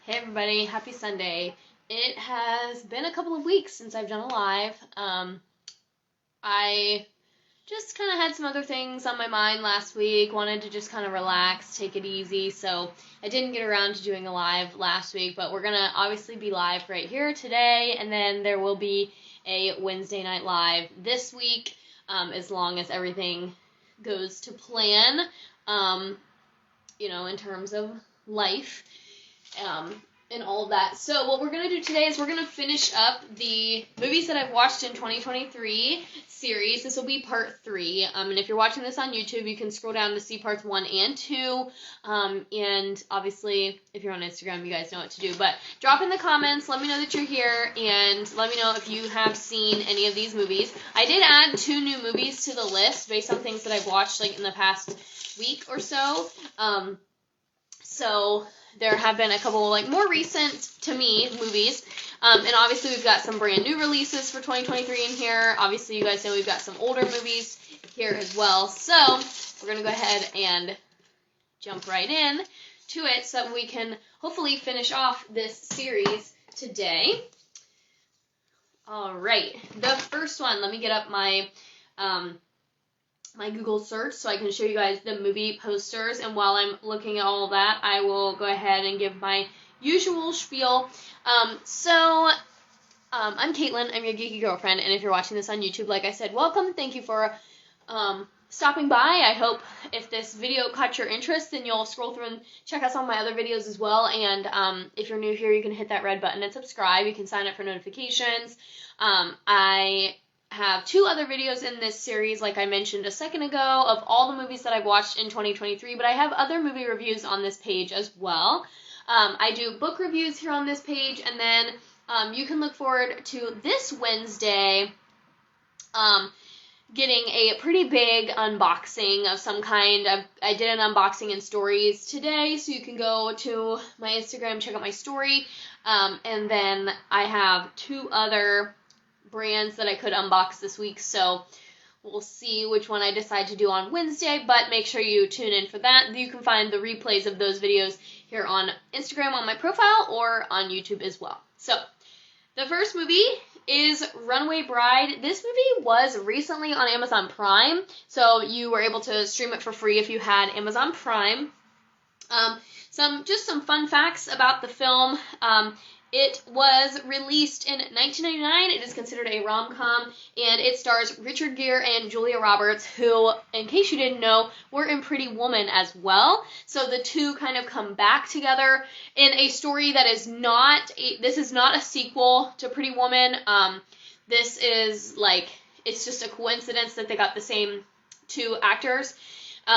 Hey everybody, happy Sunday. It has been a couple of weeks since I've done a live. I just kind of had some other things on my mind last week, wanted to just kind of relax, take it easy, so I didn't get around to doing a live last week, but we're going to obviously be live right here today, and then there will be a Wednesday night live this week, as long as everything goes to plan, in terms of life. And all of that. So what we're going to do today is we're going to finish up the movies that I've watched in 2023 series. This will be part 3. And if you're watching this on YouTube, you can scroll down to see parts 1 and 2. And obviously, if you're on Instagram, you guys know what to do. But drop in the comments, let me know that you're here, and let me know if you have seen any of these movies. I did add 2 new movies to the list based on things that I've watched in the past week or so. So there have been a couple more recent to me movies, and obviously we've got some brand new releases for 2023 in here. Obviously you guys know we've got some older movies here as well. So we're gonna go ahead and jump right in to it so that we can hopefully finish off this series today. All right, the first one. Let me get up my Google search so I can show you guys the movie posters, and while I'm looking at all of that, I will go ahead and give my usual spiel. I'm Caitlin, I'm your geeky girlfriend, and if you're watching this on YouTube, like I said, welcome, thank you for stopping by. I hope if this video caught your interest, then you'll scroll through and check out some of my other videos as well, and if you're new here, you can hit that red button and subscribe. You can sign up for notifications. I have 2 other videos in this series, like I mentioned a second ago, of all the movies that I've watched in 2023, but I have other movie reviews on this page as well. I do book reviews here on this page, and then you can look forward to this Wednesday getting a pretty big unboxing of some kind. I did an unboxing in stories today, so you can go to my Instagram, check out my story, and then I have 2 other brands that I could unbox this week, so we'll see which one I decide to do on Wednesday, but make sure you tune in for that. You can find the replays of those videos here on Instagram on my profile or on YouTube as well. So the first movie is Runaway Bride. This movie was recently on Amazon Prime, so you were able to stream it for free if you had Amazon Prime. Some fun facts about the film. It was released in 1999. It is considered a rom-com, and it stars Richard Gere and Julia Roberts, who, in case you didn't know, were in Pretty Woman as well. So the two kind of come back together in a story that is this is not a sequel to Pretty Woman. This is it's just a coincidence that they got the same 2 actors.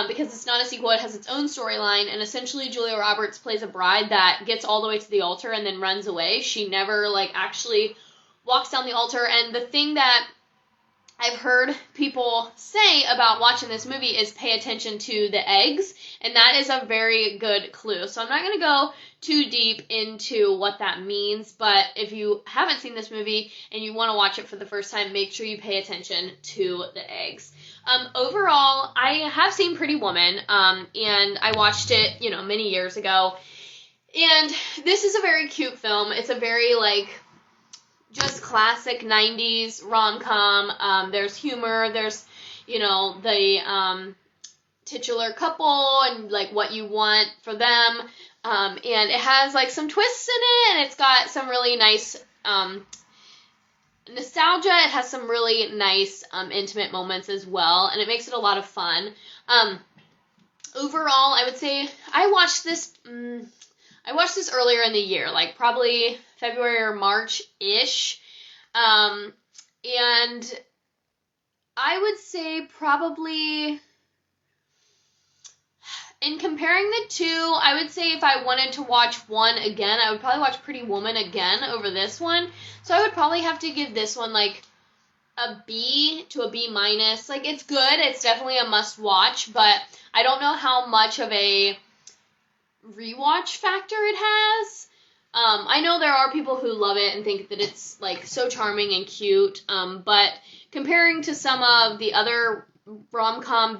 Because it's not a sequel, it has its own storyline, and essentially Julia Roberts plays a bride that gets all the way to the altar and then runs away. She never, actually walks down the altar, and the thing that I've heard people say about watching this movie is pay attention to the eggs, and that is a very good clue. So I'm not going to go too deep into what that means, but if you haven't seen this movie and you want to watch it for the first time, make sure you pay attention to the eggs. Overall, I have seen Pretty Woman, and I watched it, many years ago, and this is a very cute film. It's a very, just classic 90s rom-com. There's humor, there's, the titular couple and, what you want for them, and it has, some twists in it, and it's got some really nice, nostalgia. It has some really nice, intimate moments as well, and it makes it a lot of fun. Overall, I would say I watched this earlier in the year, probably February or March-ish, and I would say probably, in comparing the 2, I would say if I wanted to watch one again, I would probably watch Pretty Woman again over this one. So I would probably have to give this one a B to a B minus. It's good. It's definitely a must watch, but I don't know how much of a rewatch factor it has. I know there are people who love it and think that it's so charming and cute, but comparing to some of the other rom-com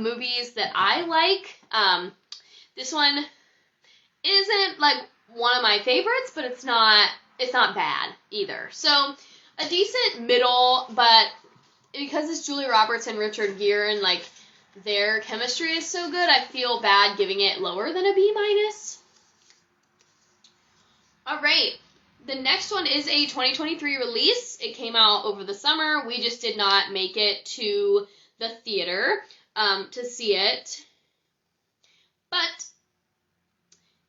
movies that I like, this one isn't like one of my favorites, but it's not bad either. So a decent middle, but because it's Julia Roberts and Richard Gere and like their chemistry is so good, I feel bad giving it lower than a B-. All right. The next one is a 2023 release. It came out over the summer. We just did not make it to the theater to see it. But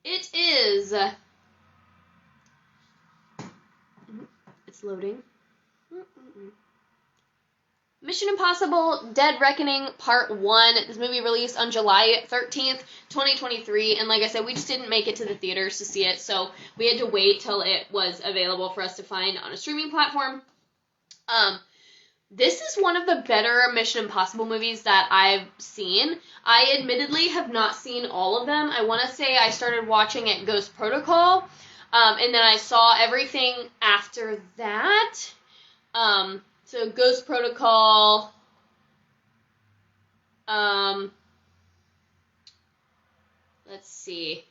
it is... It's loading. Mission Impossible Dead Reckoning Part 1. This movie released on July 13th, 2023. And like I said, we just didn't make it to the theaters to see it. So we had to wait till it was available for us to find on a streaming platform. This is one of the better Mission Impossible movies that I've seen. I admittedly have not seen all of them. I want to say I started watching at Ghost Protocol. And then I saw everything after that. So Ghost Protocol, let's see.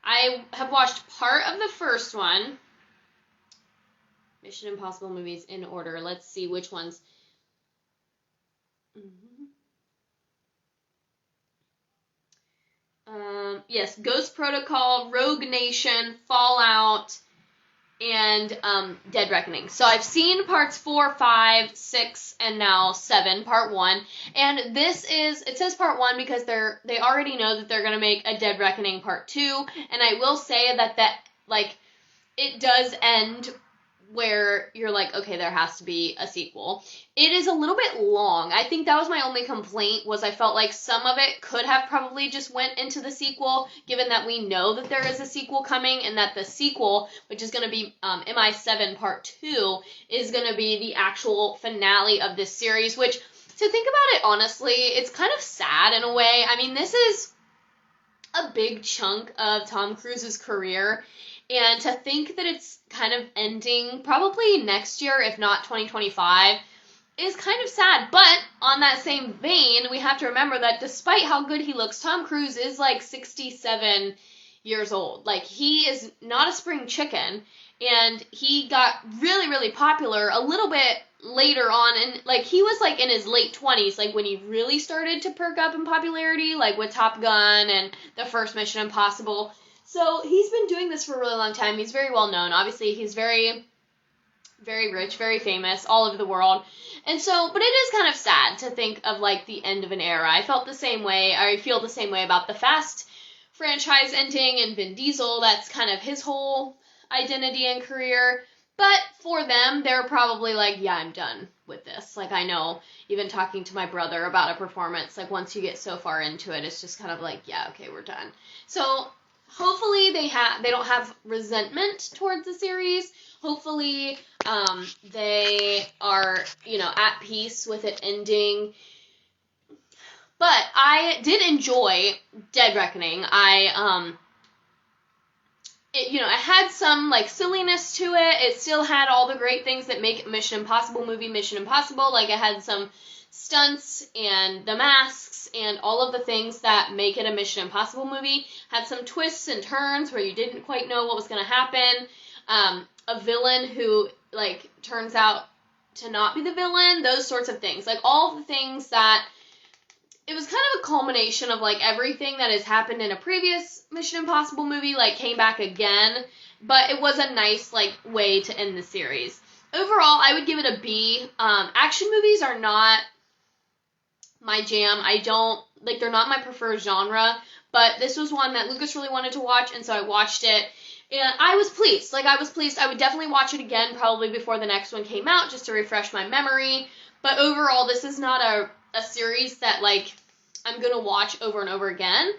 I have watched part of the first one. Mission Impossible movies in order. Let's see which ones. Yes, Ghost Protocol, Rogue Nation, Fallout, and Dead Reckoning. So I've seen parts 4, 5, 6, and now 7, part 1. And it says part 1 because they already know that they're going to make a Dead Reckoning part 2. And I will say that it does end where you're like, okay, there has to be a sequel. It is a little bit long. I think that was my only complaint, was I felt like some of it could have probably just went into the sequel, given that we know that there is a sequel coming, and that the sequel, which is going to be MI7 Part 2, is going to be the actual finale of this series, which, to think about it honestly, it's kind of sad in a way. I mean, this is a big chunk of Tom Cruise's career, and to think that it's kind of ending probably next year, if not 2025, is kind of sad. But on that same vein, we have to remember that despite how good he looks, Tom Cruise is like 67 years old. Like, he is not a spring chicken, and he got really, really popular a little bit later on, and like he was like in his late 20s, like when he really started to perk up in popularity, like with Top Gun and the first Mission Impossible. So he's been doing this for a really long time. He's very well known. Obviously, he's very, very rich, very famous all over the world. And so, but it is kind of sad to think of like the end of an era. I feel the same way about the Fast franchise ending, and Vin Diesel. That's kind of his whole identity and career. But for them, they're probably like, yeah, I'm done with this. Like, I know, even talking to my brother about a performance, like once you get so far into it, it's just kind of like, yeah, okay, we're done. So hopefully they don't have resentment towards the series. Hopefully they are, at peace with it ending. But I did enjoy Dead Reckoning. It had some like silliness to it. It still had all the great things that make Mission Impossible movie Mission Impossible. Like, it had some stunts and the masks and all of the things that make it a Mission Impossible movie. Had some twists and turns where you didn't quite know what was going to happen. A villain who like turns out to not be the villain. Those sorts of things. Like, all the things that... It was kind of a culmination of, like, everything that has happened in a previous Mission Impossible movie, like, came back again. But it was a nice, like, way to end the series. Overall, I would give it a B. Action movies are not my jam. They're not my preferred genre. But this was one that Lucas really wanted to watch, and so I watched it. And I was pleased. I would definitely watch it again, probably before the next one came out, just to refresh my memory. But overall, this is not a series that, like, I'm gonna watch over and over again.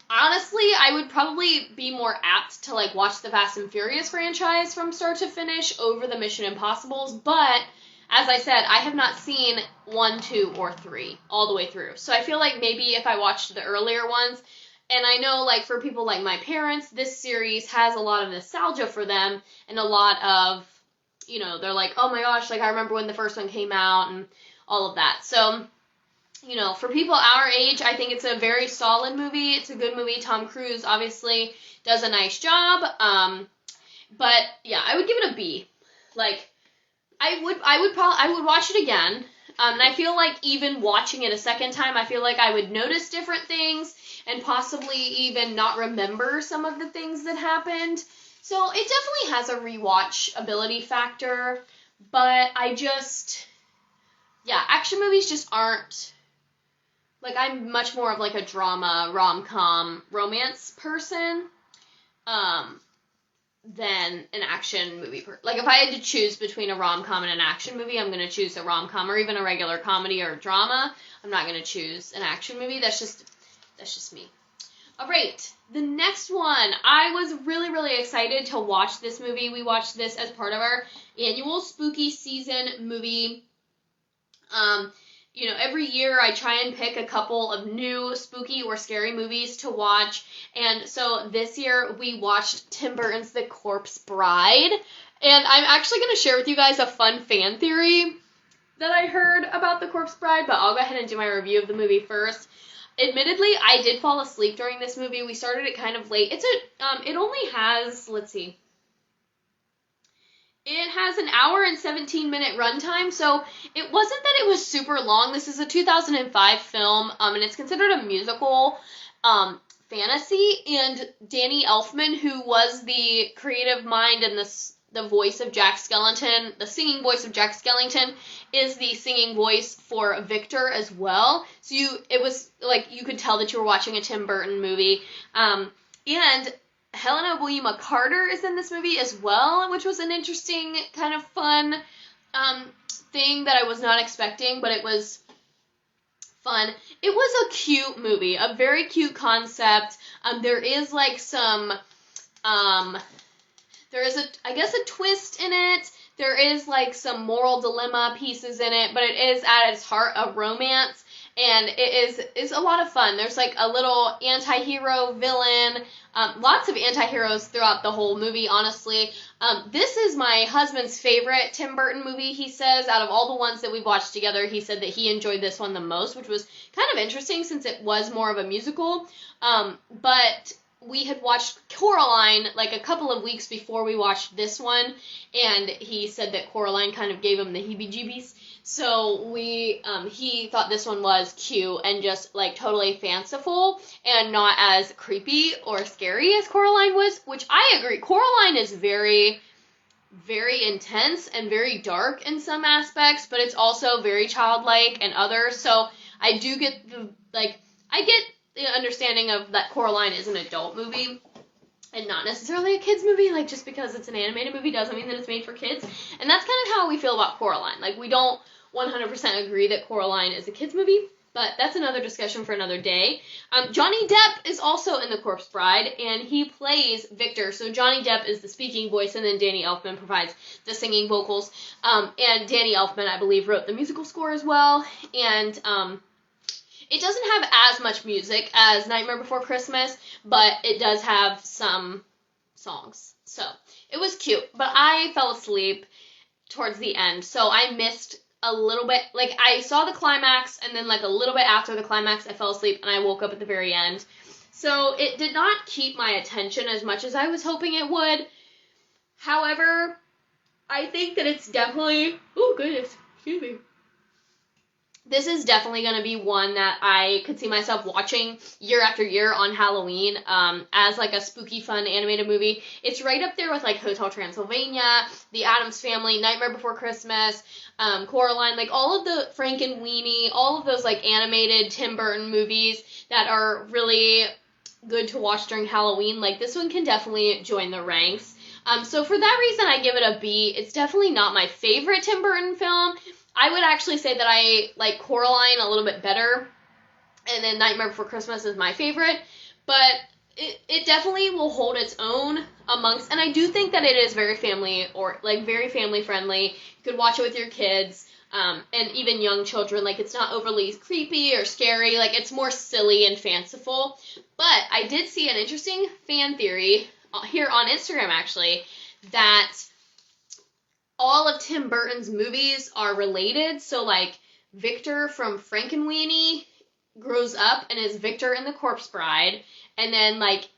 Honestly, I would probably be more apt to, like, watch the Fast and Furious franchise from start to finish over the Mission Impossibles, but, as I said, I have not seen 1, 2, or 3 all the way through. So I feel like maybe if I watched the earlier ones, and I know, like, for people like my parents, this series has a lot of nostalgia for them, and a lot of, they're like, oh my gosh, like, I remember when the first one came out, and all of that. So you know, for people our age, I think it's a very solid movie. It's a good movie. Tom Cruise obviously does a nice job. But yeah, I would give it a B. Like, I would watch it again. And I feel like even watching it a second time, I feel like I would notice different things and possibly even not remember some of the things that happened. So it definitely has a rewatch ability factor, but action movies just aren't, like, I'm much more of like a drama, rom-com, romance person, than an action movie. Like, if I had to choose between a rom-com and an action movie, I'm going to choose a rom-com, or even a regular comedy or drama. I'm not going to choose an action movie. That's just me. All right, the next one. I was really, really excited to watch this movie. We watched this as part of our annual spooky season movie. You know, every year I try and pick a couple of new spooky or scary movies to watch. And so this year we watched Tim Burton's The Corpse Bride. And I'm actually going to share with you guys a fun fan theory that I heard about The Corpse Bride, but I'll go ahead and do my review of the movie first. Admittedly, I did fall asleep during this movie. We started it kind of late. It only has, let's see, it has an hour and 17-minute runtime, so it wasn't that it was super long. This is a 2005 film, and it's considered a musical fantasy, and Danny Elfman, who was the creative mind and the voice of Jack Skellington, the singing voice of Jack Skellington, is the singing voice for Victor as well. So it was like you could tell that you were watching a Tim Burton movie. And Helena William Carter is in this movie as well, which was an interesting kind of fun thing that I was not expecting, but it was fun. It was a cute movie, a very cute concept. There is like some there is a twist in it. There is like some moral dilemma pieces in it, but it is at its heart a romance, and it is a lot of fun. There's like a little anti-hero villain, lots of anti-heroes throughout the whole movie, honestly. This is my husband's favorite Tim Burton movie, he says. Out of all the ones that we've watched together, he said that he enjoyed this one the most, which was kind of interesting since it was more of a musical. But we had watched Coraline like a couple of weeks before we watched this one, and he said that Coraline kind of gave him the heebie-jeebies. So he thought this one was cute and just like totally fanciful and not as creepy or scary as Coraline was, which I agree. Coraline is very, very intense and very dark in some aspects, but it's also very childlike in others. So I do get the understanding of that Coraline is an adult movie and not necessarily a kids movie. Like, just because it's an animated movie doesn't mean that it's made for kids. And that's kind of how we feel about Coraline. Like, we don't 100% agree that Coraline is a kids movie, but that's another discussion for another day. Johnny Depp is also in The Corpse Bride, and he plays Victor. So Johnny Depp is the speaking voice, and then Danny Elfman provides the singing vocals. And Danny Elfman, I believe, wrote the musical score as well. And it doesn't have as much music as Nightmare Before Christmas, but it does have some songs. So it was cute, but I fell asleep towards the end, so I missed a little bit. Like, I saw the climax, and then like a little bit after the climax, I fell asleep, and I woke up at the very end. So it did not keep my attention as much as I was hoping it would. However, I think that it's definitely, oh goodness, excuse me. This is definitely going to be one that I could see myself watching year after year on Halloween, as like a spooky, fun animated movie. It's right up there with like Hotel Transylvania, The Addams Family, Nightmare Before Christmas, Coraline, like all of the Frankenweenie, all of those like animated Tim Burton movies that are really good to watch during Halloween. Like, this one can definitely join the ranks. So for that reason, I give it a B. It's definitely not my favorite Tim Burton film. I would actually say that I like Coraline a little bit better, and then Nightmare Before Christmas is my favorite, but it definitely will hold its own amongst, and I do think that it is very family friendly. You could watch it with your kids, and even young children. Like, it's not overly creepy or scary. Like, it's more silly and fanciful. But I did see an interesting fan theory here on Instagram, actually, that all of Tim Burton's movies are related. So, like, Victor from Frankenweenie grows up and is Victor in the Corpse Bride, and then, like,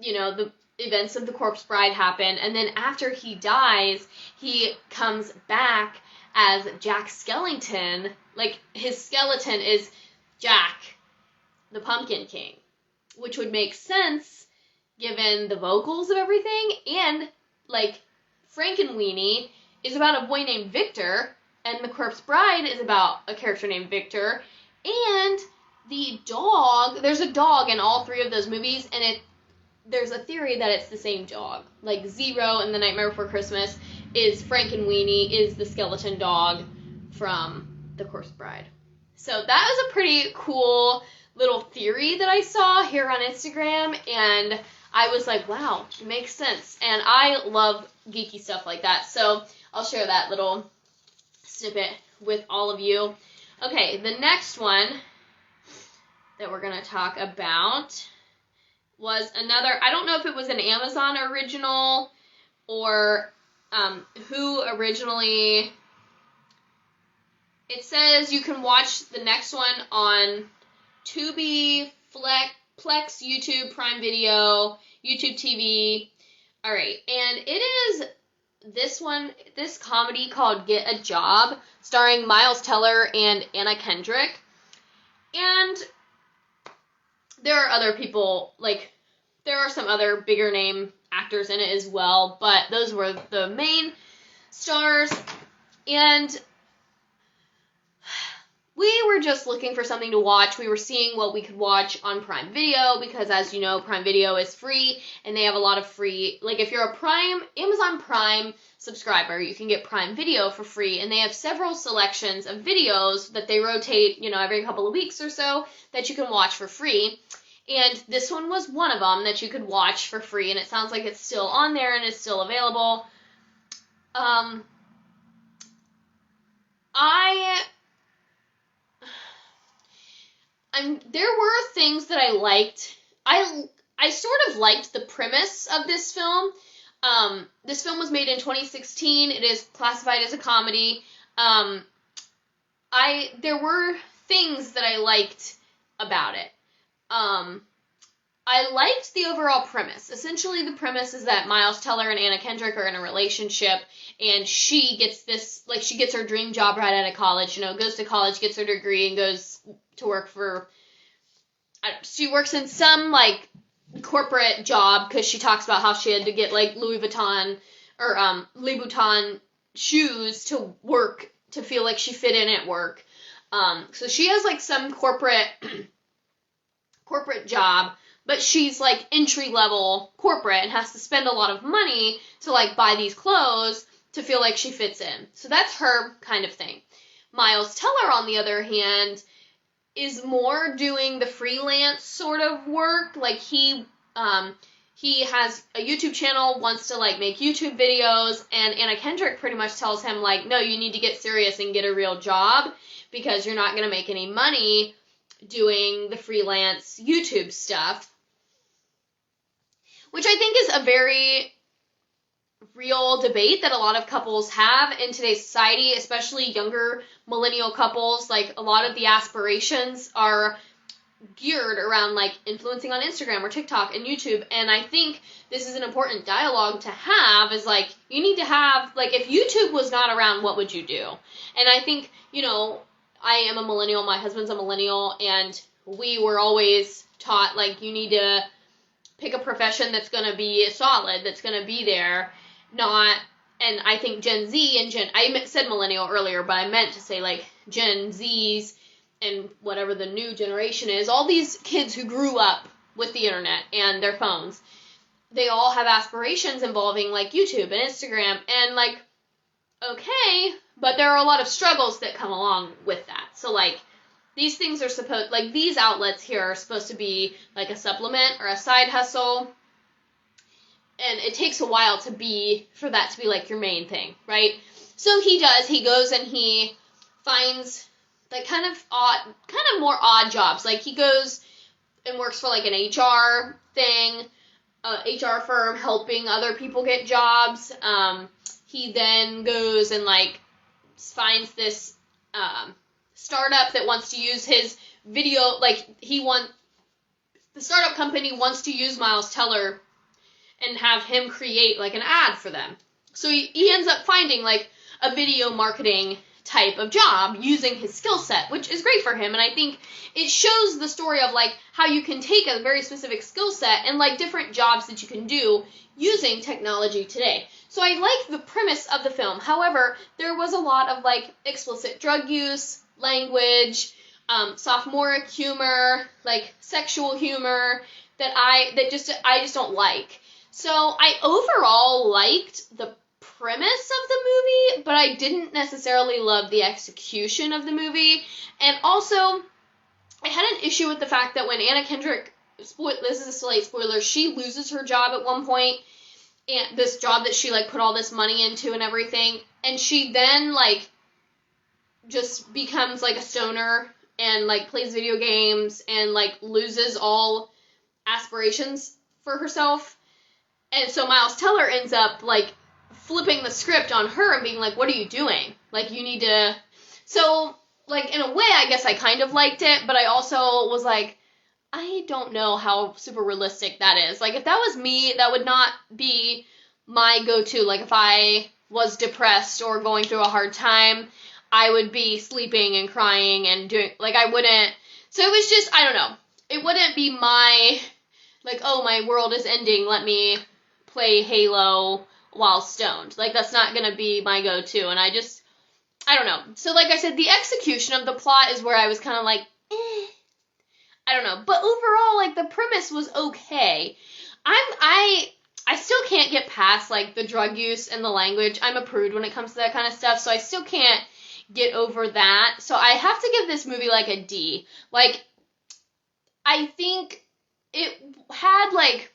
you know, the events of the Corpse Bride happen, and then after he dies, he comes back as Jack Skellington. Like, his skeleton is Jack, the Pumpkin King, which would make sense given the vocals of everything, and, like, Frankenweenie is about a boy named Victor, and the Corpse Bride is about a character named Victor, and the dog, there's a dog in all three of those movies, and there's a theory that it's the same dog. Like, Zero in The Nightmare Before Christmas is Frankenweenie, is the skeleton dog from the Corpse Bride. So that was a pretty cool little theory that I saw here on Instagram, and I was like, wow, it makes sense. And I love geeky stuff like that, so I'll share that little snippet with all of you. Okay, the next one that we're going to talk about was another, I don't know if it was an Amazon original or who originally, it says you can watch the next one on Tubi, Plex, YouTube, Prime Video, YouTube TV. Alright, and it is this comedy called Get a Job, starring Miles Teller and Anna Kendrick. And there are other people, like, there are some other bigger name actors in it as well, but those were the main stars, and we were just looking for something to watch. We were seeing what we could watch on Prime Video, because as you know, Prime Video is free, and they have a lot of free, like, if you're a Amazon Prime subscriber, you can get Prime Video for free, and they have several selections of videos that they rotate, you know, every couple of weeks or so that you can watch for free. And this one was one of them that you could watch for free, and it sounds like it's still on there and is still available. There were things that I liked. I sort of liked the premise of this film. This film was made in 2016. It is classified as a comedy. There were things that I liked about it. I liked the overall premise. Essentially, the premise is that Miles Teller and Anna Kendrick are in a relationship, and she gets her dream job right out of college, you know, goes to college, gets her degree, and goes to work she works in some, like, corporate job, because she talks about how she had to get, like, Louis Vuitton shoes to work, to feel like she fit in at work. So she has, like, some corporate job, but she's, like, entry-level corporate and has to spend a lot of money to, like, buy these clothes to feel like she fits in. So that's her kind of thing. Miles Teller, on the other hand, is more doing the freelance sort of work. Like, he has a YouTube channel, wants to, like, make YouTube videos, and Anna Kendrick pretty much tells him, like, no, you need to get serious and get a real job, because you're not going to make any money doing the freelance YouTube stuff. Which I think is a very real debate that a lot of couples have in today's society, especially younger millennial couples. Like, a lot of the aspirations are geared around, like, influencing on Instagram or TikTok and YouTube, and I think this is an important dialogue to have, is, like, you need to have, like, if YouTube was not around, what would you do? And I think, you know, I am a millennial, my husband's a millennial, and we were always taught, like, you need to pick a profession that's going to be solid, that's going to be there, not, and I think Gen Z and I said millennial earlier, but I meant to say, like, Gen Zs and whatever the new generation is, all these kids who grew up with the internet and their phones, they all have aspirations involving, like, YouTube and Instagram, and, like, okay, but there are a lot of struggles that come along with that. So, like, these things are these outlets here are supposed to be, like, a supplement or a side hustle, and it takes a while for that to be, like, your main thing, right? So he goes and he finds, like, kind of more odd jobs. Like, he goes and works for, like, an HR thing, HR firm, helping other people get jobs. He then goes and, like, finds this startup that wants to use his video, like, the startup company wants to use Miles Teller and have him create, like, an ad for them. So he ends up finding, like, a video marketing type of job using his skill set, which is great for him. And I think it shows the story of, like, how you can take a very specific skill set and, like, different jobs that you can do using technology today. So I like the premise of the film. However, there was a lot of, like, explicit drug use, language, sophomoric humor, like, sexual humor that I just don't like. So I overall liked the premise of the movie, but I didn't necessarily love the execution of the movie. And also, I had an issue with the fact that when Anna Kendrick, this is a slight spoiler, she loses her job at one point, and this job that she, like, put all this money into and everything, and she then, like, just becomes, like, a stoner and, like, plays video games and, like, loses all aspirations for herself. And so Miles Teller ends up, like, flipping the script on her and being like, what are you doing? Like, you need to... So, like, in a way, I guess I kind of liked it, but I also was like, I don't know how super realistic that is. Like, if that was me, that would not be my go-to. Like, if I was depressed or going through a hard time, I would be sleeping and crying and doing... Like, I wouldn't... So it was just, I don't know. It wouldn't be my... Like, oh, my world is ending, let me play Halo while stoned. Like, that's not gonna be my go-to, and I don't know. So, like I said, the execution of the plot is where I was kind of like, I don't know. But overall, like, the premise was okay. I still can't get past, like, the drug use and the language. I'm a prude when it comes to that kind of stuff, so I still can't get over that. So I have to give this movie, like, a D. Like, I think it had, like,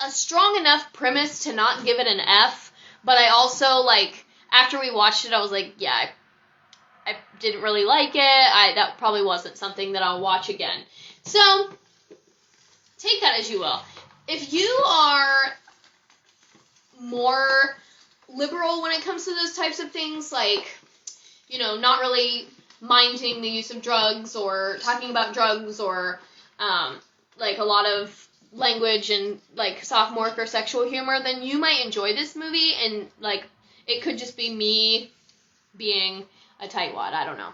a strong enough premise to not give it an F, but I also, like, after we watched it, I was like, yeah, I didn't really like it. That probably wasn't something that I'll watch again. So, take that as you will. If you are more liberal when it comes to those types of things, like, you know, not really minding the use of drugs or talking about drugs or, like, a lot of language and, like, sophomoric or sexual humor, then you might enjoy this movie, and, like, it could just be me being a tightwad. I don't know.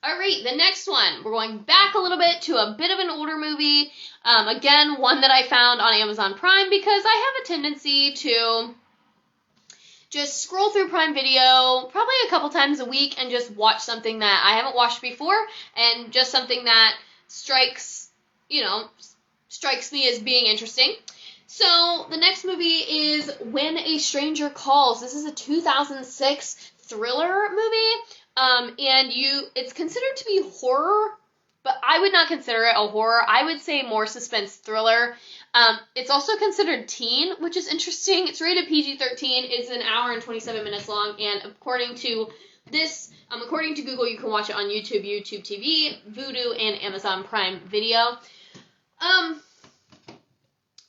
Alright, the next one. We're going back a little bit to a bit of an older movie. Again, one that I found on Amazon Prime because I have a tendency to just scroll through Prime Video probably a couple times a week and just watch something that I haven't watched before and just something that strikes me as being interesting. So the next movie is When a Stranger Calls. This is a 2006 thriller movie, and it's considered to be horror, but I would not consider it a horror. I would say more suspense thriller. It's also considered teen, which is interesting. It's rated PG-13. It's an hour and 27 minutes long, and according to Google, you can watch it on YouTube, YouTube TV, Vudu, and Amazon Prime Video.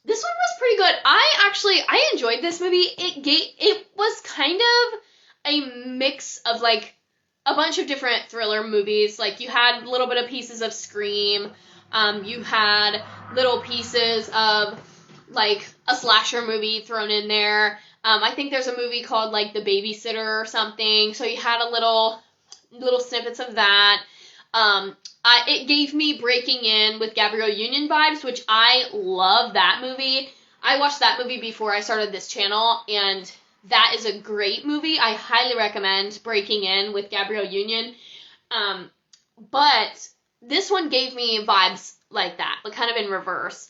This one was pretty good. I enjoyed this movie. It was kind of a mix of, like, a bunch of different thriller movies. Like, you had a little bit of pieces of Scream. You had little pieces of, like, a slasher movie thrown in there. I think there's a movie called, like, The Babysitter or something. So you had a little snippets of that. It gave me Breaking In with Gabrielle Union vibes, which I love that movie. I watched that movie before I started this channel, and that is a great movie. I highly recommend Breaking In with Gabrielle Union. But this one gave me vibes like that, but kind of in reverse.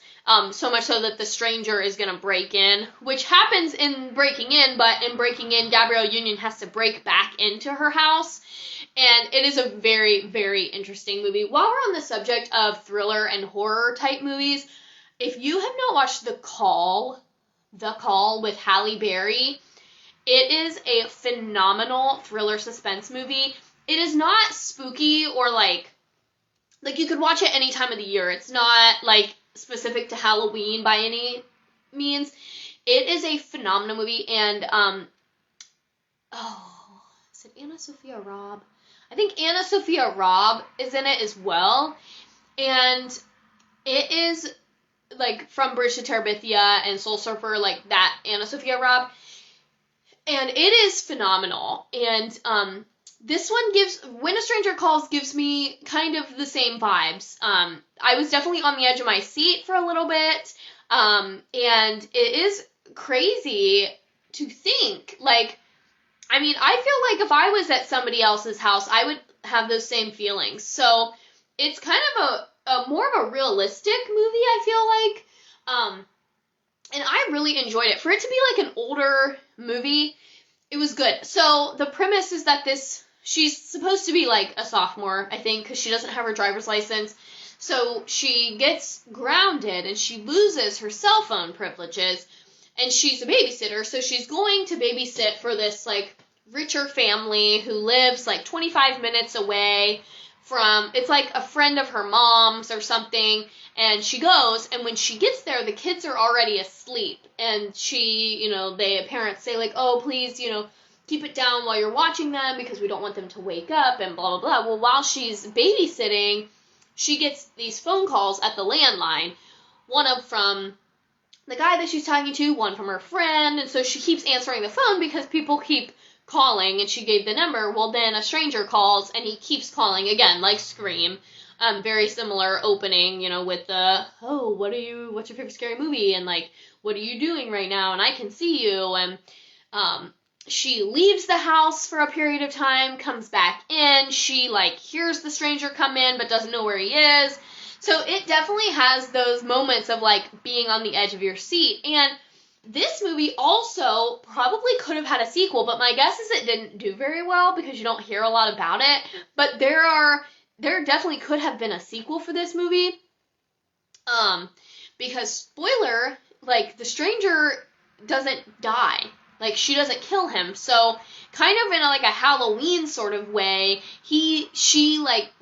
So much so that the stranger is going to break in, which happens in Breaking In, but in Breaking In, Gabrielle Union has to break back into her house. And it is a very, very interesting movie. While we're on the subject of thriller and horror type movies, if you have not watched The Call with Halle Berry, it is a phenomenal thriller suspense movie. It is not spooky or like you could watch it any time of the year. It's not like specific to Halloween by any means. It is a phenomenal movie, and is it Anna Sophia Robb? I think Anna Sophia Robb is in it as well. And it is, like, from Bridge to Terabithia and Soul Surfer, like, that Anna Sophia Robb. And it is phenomenal. And this one When a Stranger Calls gives me kind of the same vibes. I was definitely on the edge of my seat for a little bit. And it is crazy to think, like, I mean, I feel like if I was at somebody else's house, I would have those same feelings. So it's kind of a more of a realistic movie, I feel like. And I really enjoyed it. For it to be like an older movie, it was good. So the premise is that she's supposed to be like a sophomore, I think, because she doesn't have her driver's license. So she gets grounded and she loses her cell phone privileges. And she's a babysitter, so she's going to babysit for this, like, richer family who lives, like, 25 minutes away from, it's like a friend of her mom's or something, and she goes, and when she gets there, the kids are already asleep, and parents say, like, oh, please, keep it down while you're watching them, because we don't want them to wake up, and blah, blah, blah. Well, while she's babysitting, she gets these phone calls at the landline, one from the guy that she's talking to, one from her friend, and so she keeps answering the phone because people keep calling, and she gave the number. Well, then a stranger calls, and he keeps calling again, like Scream. Very similar opening, with the, oh, what's your favorite scary movie, and, like, what are you doing right now, and I can see you, and, she leaves the house for a period of time, comes back in, she, like, hears the stranger come in, but doesn't know where he is. So it definitely has those moments of, like, being on the edge of your seat. And this movie also probably could have had a sequel, but my guess is it didn't do very well because you don't hear a lot about it. But there definitely could have been a sequel for this movie. Because, spoiler, like, the stranger doesn't die. Like, she doesn't kill him. So, kind of in a Halloween sort of way, the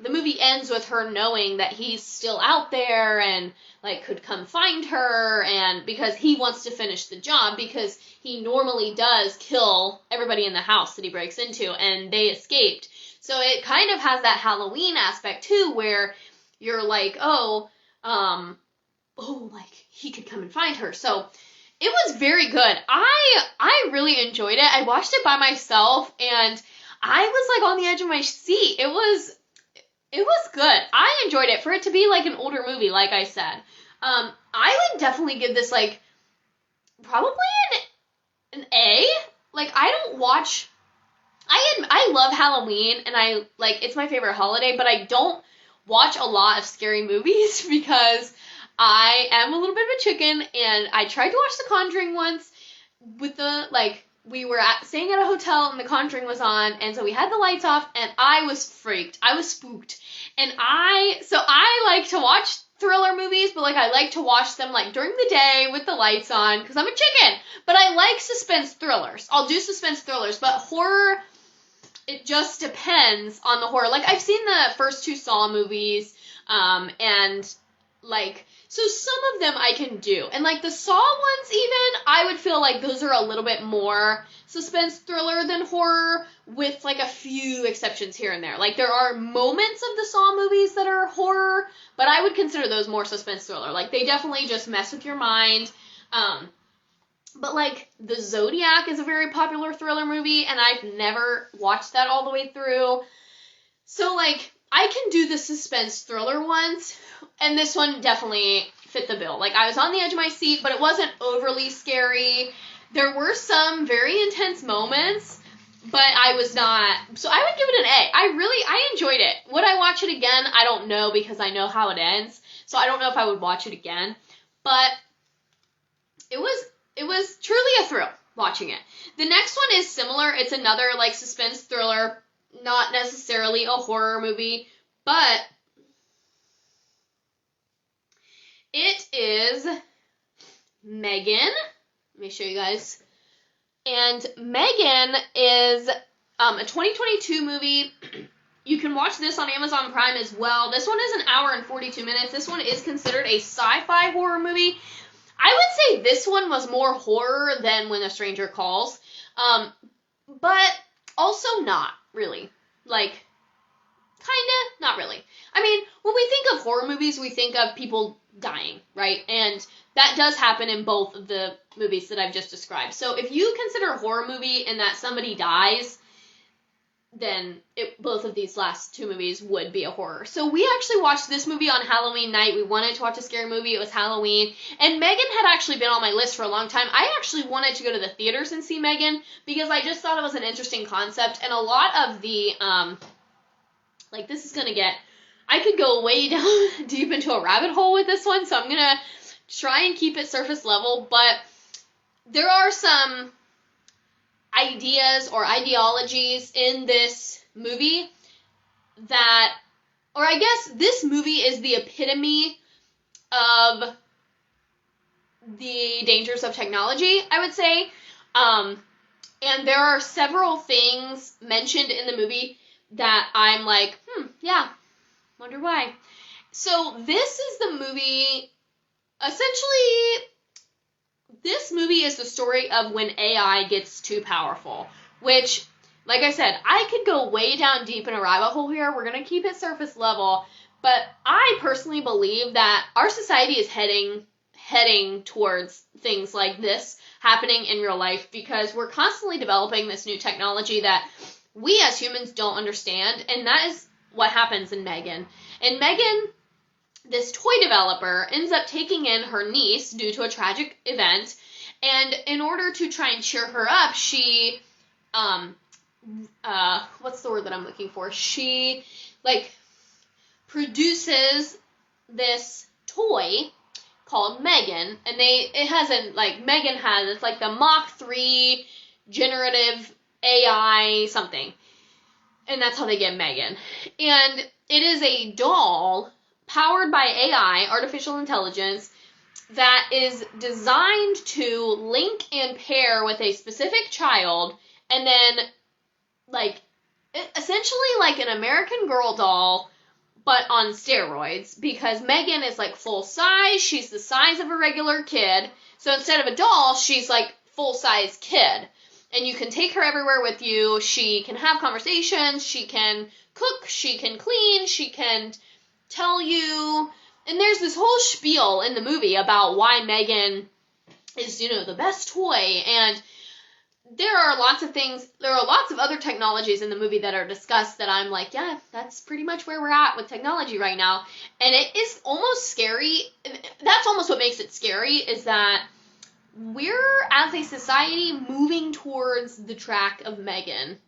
movie ends with her knowing that he's still out there and, like, could come find her, and because he wants to finish the job, because he normally does kill everybody in the house that he breaks into, and they escaped. So it kind of has that Halloween aspect, too, where you're like, like, he could come and find her. So it was very good. I really enjoyed it. I watched it by myself, and I was, like, on the edge of my seat. It was good. I enjoyed it. For it to be, like, an older movie, like I said. I would definitely give this, like, probably an A. Like, I love Halloween, and it's my favorite holiday, but I don't watch a lot of scary movies because I am a little bit of a chicken, and I tried to watch The Conjuring once with we were staying at a hotel, and The Conjuring was on, and so we had the lights off, and I was freaked. I was spooked. And I like to watch thriller movies, but, like, I like to watch them, like, during the day with the lights on, because I'm a chicken. But I like suspense thrillers. I'll do suspense thrillers, but horror, it just depends on the horror. Like, I've seen the first 2 Saw movies, and, like, so some of them I can do. And, like, the Saw ones even, I would feel like those are a little bit more suspense thriller than horror, with, like, a few exceptions here and there. Like, there are moments of the Saw movies that are horror, but I would consider those more suspense thriller. Like, they definitely just mess with your mind. But, like, The Zodiac is a very popular thriller movie, and I've never watched that all the way through. So, like, I can do the suspense thriller ones, and this one definitely fit the bill. Like, I was on the edge of my seat, but it wasn't overly scary. There were some very intense moments, but I was not, so I would give it an A. I enjoyed it. Would I watch it again? I don't know, because I know how it ends, so I don't know if I would watch it again, but it was truly a thrill watching it. The next one is similar. It's another, like, suspense thriller, not necessarily a horror movie, but it is Megan. Let me show you guys. And Megan is a 2022 movie. You can watch this on Amazon Prime as well. This one is an hour and 42 minutes. This one is considered a sci-fi horror movie. I would say this one was more horror than When a Stranger Calls. But also not, really. Like, Kinda, not really. I mean, when we think of horror movies, we think of people dying, right? And that does happen in both of the movies that I've just described. So if you consider a horror movie and that somebody dies, then both of these last two movies would be a horror. So we actually watched this movie on Halloween night. We wanted to watch a scary movie. It was Halloween. And Megan had actually been on my list for a long time. I actually wanted to go to the theaters and see Megan because I just thought it was an interesting concept. And a lot of the, this is going to get, I could go way down deep into a rabbit hole with this one. So I'm going to try and keep it surface level. But there are some ideas or ideologies in this movie that, or I guess this movie is the epitome of the dangers of technology, I would say. And there are several things mentioned in the movie that I'm like, yeah, wonder why. So this is the movie, essentially, this movie is the story of when AI gets too powerful, which, like I said, I could go way down deep in a rabbit hole here. We're going to keep it surface level, but I personally believe that our society is heading towards things like this happening in real life because we're constantly developing this new technology that we as humans don't understand, and that is what happens in Megan. In Megan, this toy developer ends up taking in her niece due to a tragic event, and in order to try and cheer her up, she, what's the word that I'm looking for? She, produces this toy called Megan, and Megan has, it's like the Mach 3 generative AI something, and that's how they get Megan. And it is a doll powered by AI, artificial intelligence, that is designed to link and pair with a specific child, and then, essentially like an American Girl doll, but on steroids, because Megan is, full size, she's the size of a regular kid, so instead of a doll, she's, full-size kid, and you can take her everywhere with you, she can have conversations, she can cook, she can clean, she can tell you, and there's this whole spiel in the movie about why Megan is, the best toy, and there are lots of other technologies in the movie that are discussed that I'm like, yeah, that's pretty much where we're at with technology right now, and it is almost scary. That's almost what makes it scary, is that we're, as a society, moving towards the track of Megan.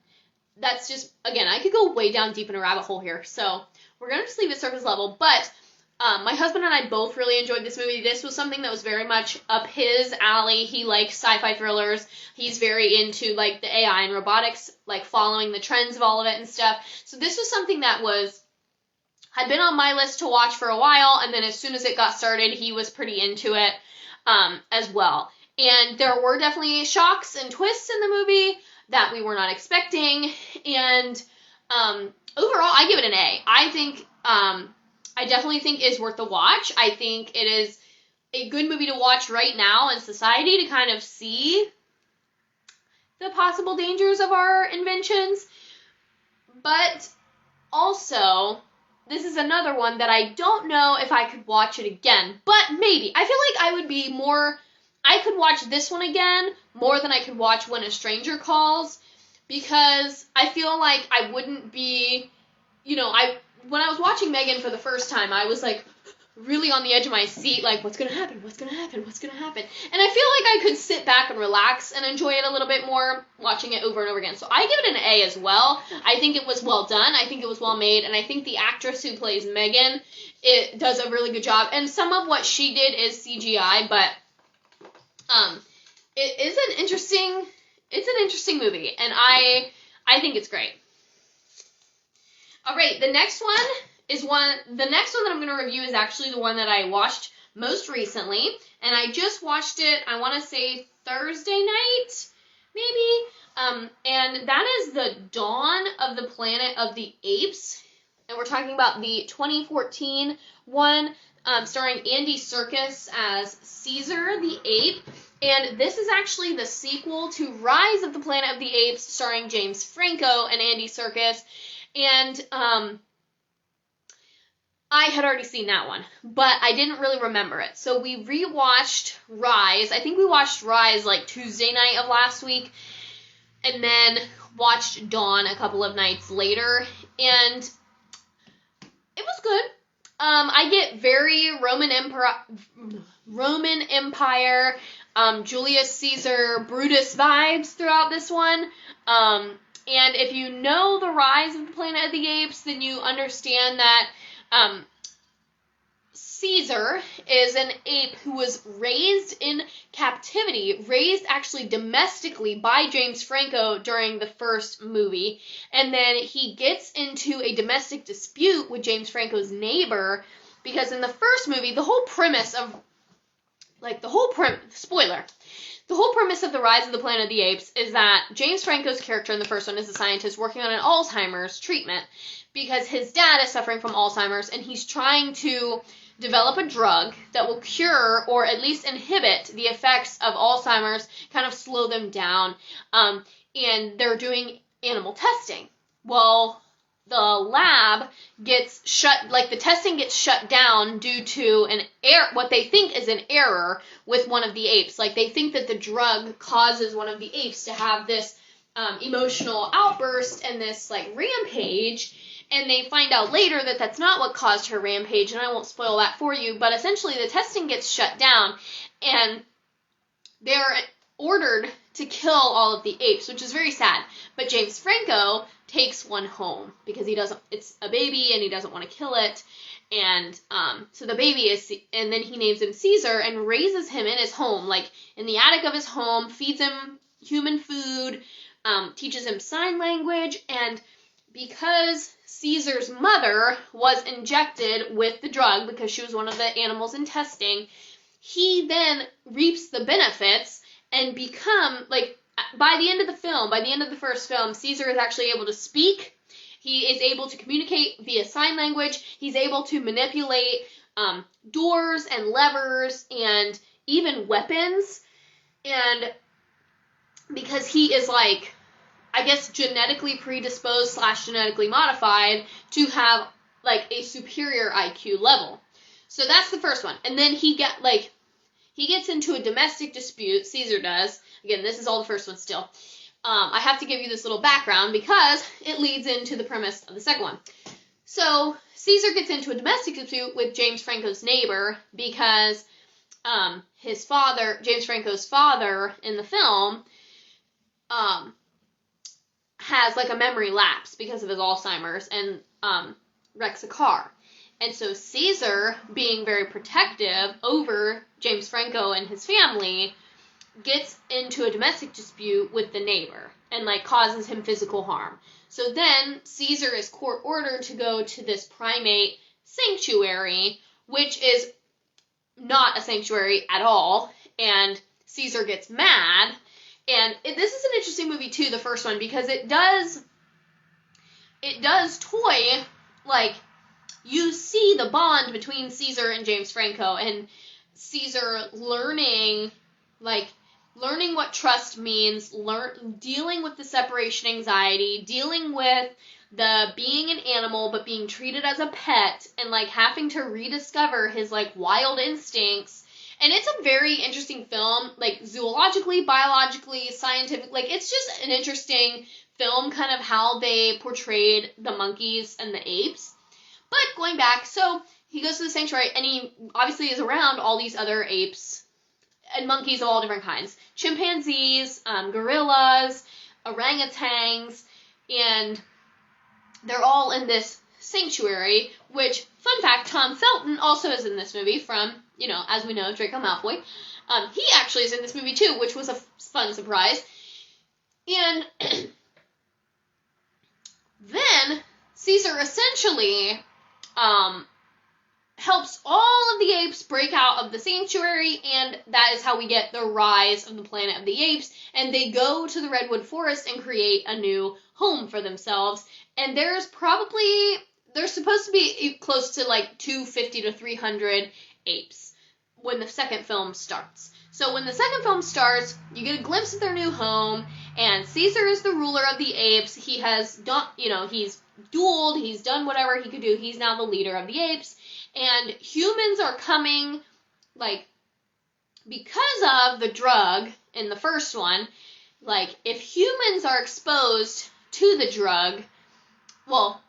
That's just, again, I could go way down deep in a rabbit hole here, so we're going to just leave it surface level, but my husband and I both really enjoyed this movie. This was something that was very much up his alley. He likes sci-fi thrillers. He's very into, the AI and robotics, following the trends of all of it and stuff. So this was something that had been on my list to watch for a while, and then as soon as it got started, he was pretty into it as well. And there were definitely shocks and twists in the movie that we were not expecting, and overall, I give it an A. I think, I definitely think it is worth the watch. I think it is a good movie to watch right now in society to kind of see the possible dangers of our inventions. But also, this is another one that I don't know if I could watch it again, but maybe. I feel like I could watch this one again more than I could watch When a Stranger Calls, because I feel like I wouldn't be, when I was watching Megan for the first time, I was, really on the edge of my seat, what's gonna happen, what's gonna happen, what's gonna happen? And I feel like I could sit back and relax and enjoy it a little bit more, watching it over and over again. So I give it an A as well. I think it was well done, I think it was well made, and I think the actress who plays Megan, it does a really good job. And some of what she did is CGI, but it is an interesting movie, and I think it's great. Alright, the next one that I'm going to review is actually the one that I watched most recently, and I just watched it, I want to say Thursday night, maybe, and that is The Dawn of the Planet of the Apes, and we're talking about the 2014 one, starring Andy Serkis as Caesar the Ape, and this is actually the sequel to Rise of the Planet of the Apes, starring James Franco and Andy Serkis. And I had already seen that one, but I didn't really remember it. So we rewatched Rise. I think we watched Rise like Tuesday night of last week, and then watched Dawn a couple of nights later, and it was good. I get very Roman Empire, Julius Caesar, Brutus vibes throughout this one. And if you know the Rise of the Planet of the Apes, then you understand that Caesar is an ape who was raised in captivity, raised actually domestically by James Franco during the first movie, and then he gets into a domestic dispute with James Franco's neighbor, because in the first movie, the whole premise of, spoiler, the whole premise of the Rise of the Planet of the Apes is that James Franco's character in the first one is a scientist working on an Alzheimer's treatment, because his dad is suffering from Alzheimer's, and he's trying to develop a drug that will cure or at least inhibit the effects of Alzheimer's, kind of slow them down, and they're doing animal testing. Well, the lab gets the testing gets shut down due to what they think is an error with one of the apes. Like, they think that the drug causes one of the apes to have this emotional outburst and this, rampage, and they find out later that that's not what caused her rampage, and I won't spoil that for you, but essentially the testing gets shut down, and they're ordered to kill all of the apes, which is very sad. But James Franco takes one home because it's a baby and he doesn't want to kill it. And so the baby and then he names him Caesar and raises him in his home, in the attic of his home, feeds him human food, teaches him sign language, and because Caesar's mother was injected with the drug because she was one of the animals in testing, he then reaps the benefits and by the end of the first film, Caesar is actually able to speak. He is able to communicate via sign language. He's able to manipulate doors and levers and even weapons. And because he is genetically predisposed / genetically modified to have a superior IQ level. So that's the first one. And then he gets into a domestic dispute, Caesar does. Again, this is all the first one still. I have to give you this little background because it leads into the premise of the second one. So Caesar gets into a domestic dispute with James Franco's neighbor because James Franco's father in the film, has a memory lapse because of his Alzheimer's and wrecks a car. And so Caesar, being very protective over James Franco and his family, gets into a domestic dispute with the neighbor and causes him physical harm. So then Caesar is court ordered to go to this primate sanctuary, which is not a sanctuary at all, and Caesar gets mad. And this is an interesting movie too, the first one, because it does toy, you see the bond between Caesar and James Franco, and Caesar learning what trust means, dealing with the separation anxiety, dealing with the being an animal but being treated as a pet, and having to rediscover his wild instincts. And it's a very interesting film, zoologically, biologically, scientific. It's just an interesting film, kind of how they portrayed the monkeys and the apes. But going back, so he goes to the sanctuary, and he obviously is around all these other apes and monkeys of all different kinds. Chimpanzees, gorillas, orangutans, and they're all in this sanctuary, which, fun fact, Tom Felton also is in this movie from, as we know, Draco Malfoy. He actually is in this movie too, which was a fun surprise. And then Caesar essentially helps all of the apes break out of the sanctuary, and that is how we get the Rise of the Planet of the Apes, and they go to the Redwood Forest and create a new home for themselves. And there's supposed to be close to 250 to 300 apes when the second film starts. So when the second film starts, you get a glimpse of their new home, and Caesar is the ruler of the apes. He has he's dueled, he's done whatever he could do. He's now the leader of the apes, and humans are coming, like, because of the drug in the first one. Like, if humans are exposed to the drug, well,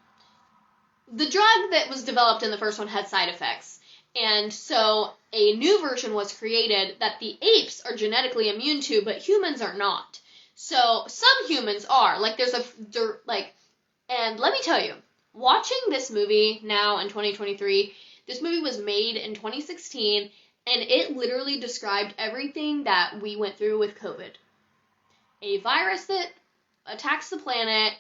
the drug that was developed in the first one had side effects. And so a new version was created that the apes are genetically immune to, but humans are not. So some humans are. Like, and let me tell you, watching this movie now in 2023, this movie was made in 2016, and it literally described everything that we went through with COVID. A virus that attacks the planet,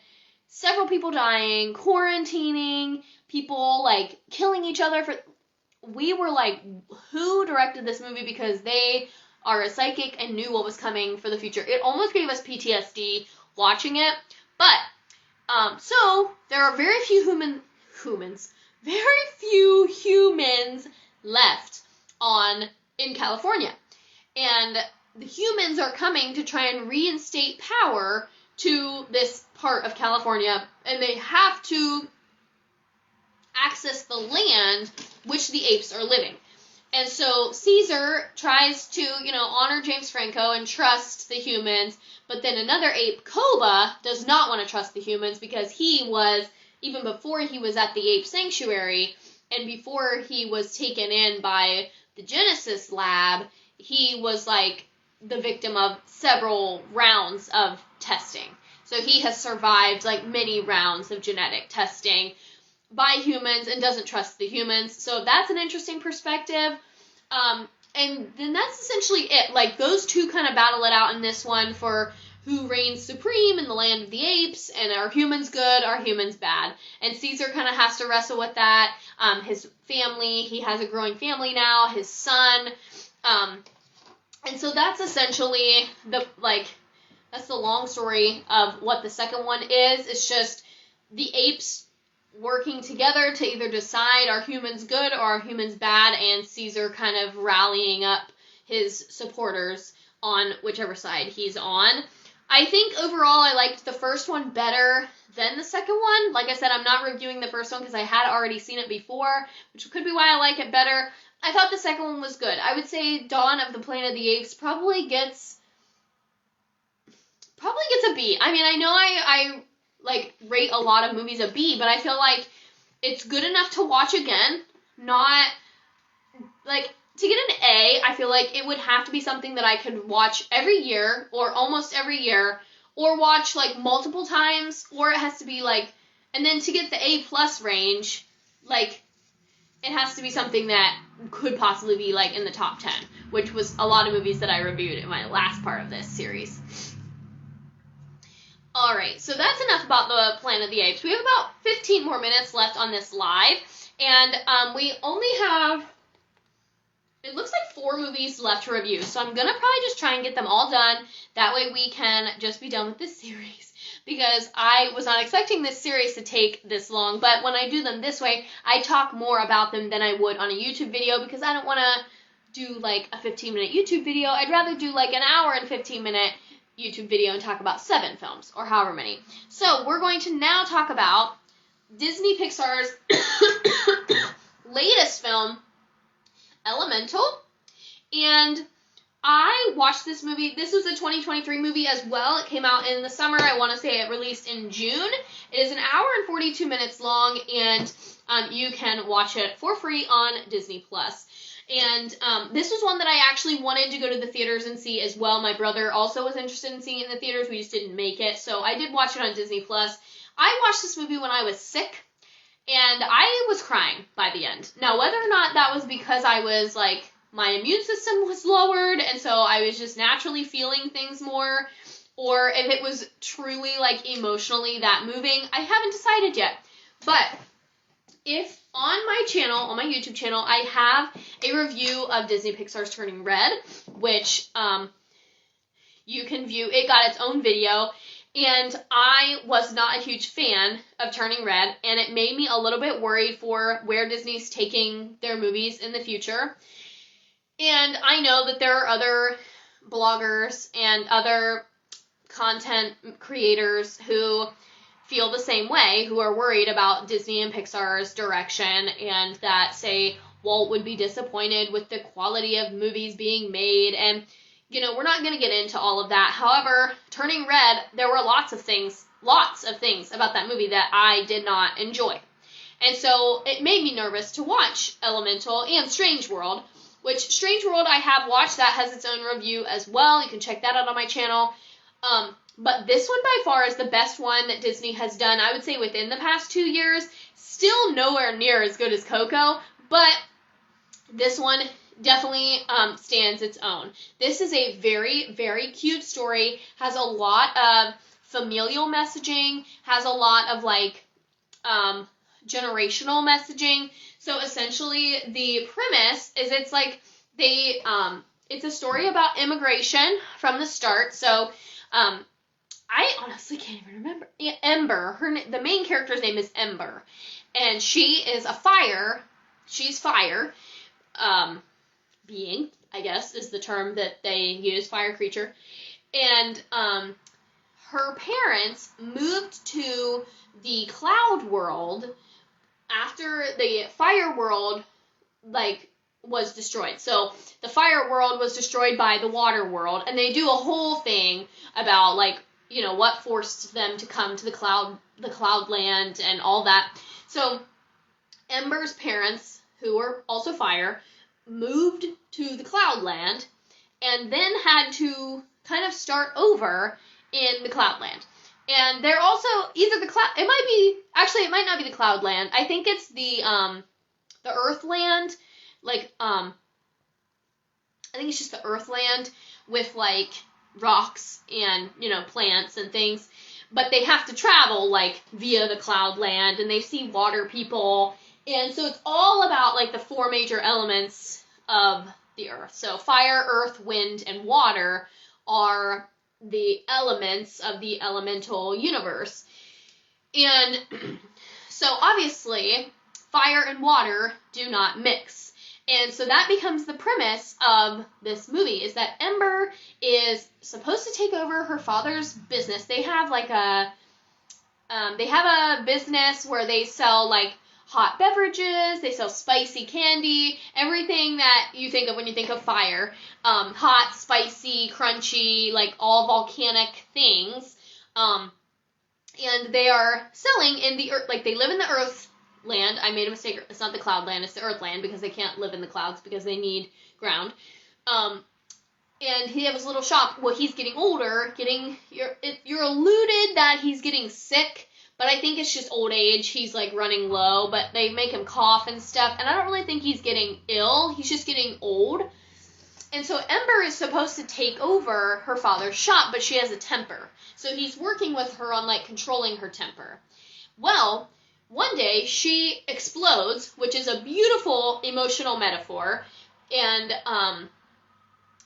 several people dying, quarantining, people, like, killing each other for... We were like, who directed this movie? Because they are a psychic and knew what was coming for the future. It almost gave us PTSD watching it. But, so, there are very few humans left in California. And the humans are coming to try and reinstate power to this part of California, and they have to access the land which the apes are living. And so Caesar tries to, honor James Franco and trust the humans, but then another ape, Koba, does not want to trust the humans because he was, even before he was at the ape sanctuary, and before he was taken in by the Genesis lab, he was, like, the victim of several rounds of testing. So he has survived, like, many rounds of genetic testing by humans and doesn't trust the humans. So that's an interesting perspective. And then that's essentially it. Like, those two kind of battle it out in this one for who reigns supreme in the land of the apes, and are humans good, are humans bad? And Caesar kind of has to wrestle with that. His family, he has a growing family now, his son, and so that's essentially that's the long story of what the second one is. It's just the apes working together to either decide are humans good or are humans bad, and Caesar kind of rallying up his supporters on whichever side he's on. I think overall I liked the first one better than the second one. Like I said, I'm not reviewing the first one because I had already seen it before, which could be why I like it better. I thought the second one was good. I would say Dawn of the Planet of the Apes probably gets a B. I mean, I know I rate a lot of movies a B, but I feel like it's good enough to watch again. Not, like, to get an A, I feel like it would have to be something that I could watch every year, or almost every year, or watch, like, multiple times, or it has to be, like, and then to get the A+ range, like, it has to be something that could possibly be, like, in the top 10, which was a lot of movies that I reviewed in my last part of this series. Alright, so that's enough about the Planet of the Apes. We have about 15 more minutes left on this live, and we only have, it looks like 4 movies left to review, so I'm going to probably just try and get them all done. That way we can just be done with this series, because I was not expecting this series to take this long, but when I do them this way, I talk more about them than I would on a YouTube video, because I don't want to do, like, a 15-minute YouTube video. I'd rather do, like, an hour and 15-minute YouTube video and talk about 7 films, or however many. So we're going to now talk about Disney Pixar's latest film, Elemental. And I watched this movie. This was a 2023 movie as well. It came out in the summer. I want to say it released in June. It is an hour and 42 minutes long, and you can watch it for free on Disney+. And this was one that I actually wanted to go to the theaters and see as well. My brother also was interested in seeing it in the theaters. We just didn't make it. So I did watch it on Disney+. I watched this movie when I was sick, and I was crying by the end. Now, whether or not that was because I was, like, my immune system was lowered, and so I was just naturally feeling things more, or if it was truly, like, emotionally that moving, I haven't decided yet. But if on my channel, on my YouTube channel, I have a review of Disney Pixar's Turning Red, which you can view. It got its own video, and I was not a huge fan of Turning Red, and it made me a little bit worried for where Disney's taking their movies in the future. And I know that there are other bloggers and other content creators who feel the same way, who are worried about Disney and Pixar's direction, and that say Walt would be disappointed with the quality of movies being made. And we're not going to get into all of that. However, Turning Red, there were lots of things about that movie that I did not enjoy. And so it made me nervous to watch Elemental and Strange World, which Strange World I have watched. That has its own review as well. You can check that out on my channel. But this one by far is the best one that Disney has done, I would say, within the past 2 years. Still nowhere near as good as Coco, but this one definitely stands its own. This is a very, very cute story, has a lot of familial messaging, has a lot of generational messaging. So essentially the premise is it's a story about immigration from the start. So I honestly can't even remember. Ember, the main character's name is Ember, and she is a fire. She's fire. Being, I guess, is the term that they use, fire creature. And her parents moved to the cloud world after the fire world was destroyed. So the fire world was destroyed by the water world, and they do a whole thing about what forced them to come to the cloud land and all that. So Ember's parents, who were also fire, moved to the Cloudland, and then had to kind of start over in the Cloudland. And they're also either it might not be the Cloudland. I think it's the Earthland, I think it's just the Earthland with rocks and plants and things. But they have to travel via the Cloudland, and they see water people. And so it's all about the four major elements of the earth. So fire, earth, wind, and water are the elements of the elemental universe. And so obviously fire and water do not mix. And so that becomes the premise of this movie, is that Ember is supposed to take over her father's business. They have a business where they sell hot beverages, they sell spicy candy, everything that you think of when you think of fire. Hot, spicy, crunchy, all volcanic things. And they are selling in the earth, they live in the earth land. I made a mistake. It's not the cloud land, it's the earth land, because they can't live in the clouds because they need ground. And he has his little shop. Well, he's getting older, you're alluded that he's getting sick, but I think it's just old age. He's running low, but they make him cough and stuff, and I don't really think he's getting ill. He's just getting old. And so Ember is supposed to take over her father's shop, but she has a temper. So he's working with her on controlling her temper. Well, one day she explodes, which is a beautiful emotional metaphor, and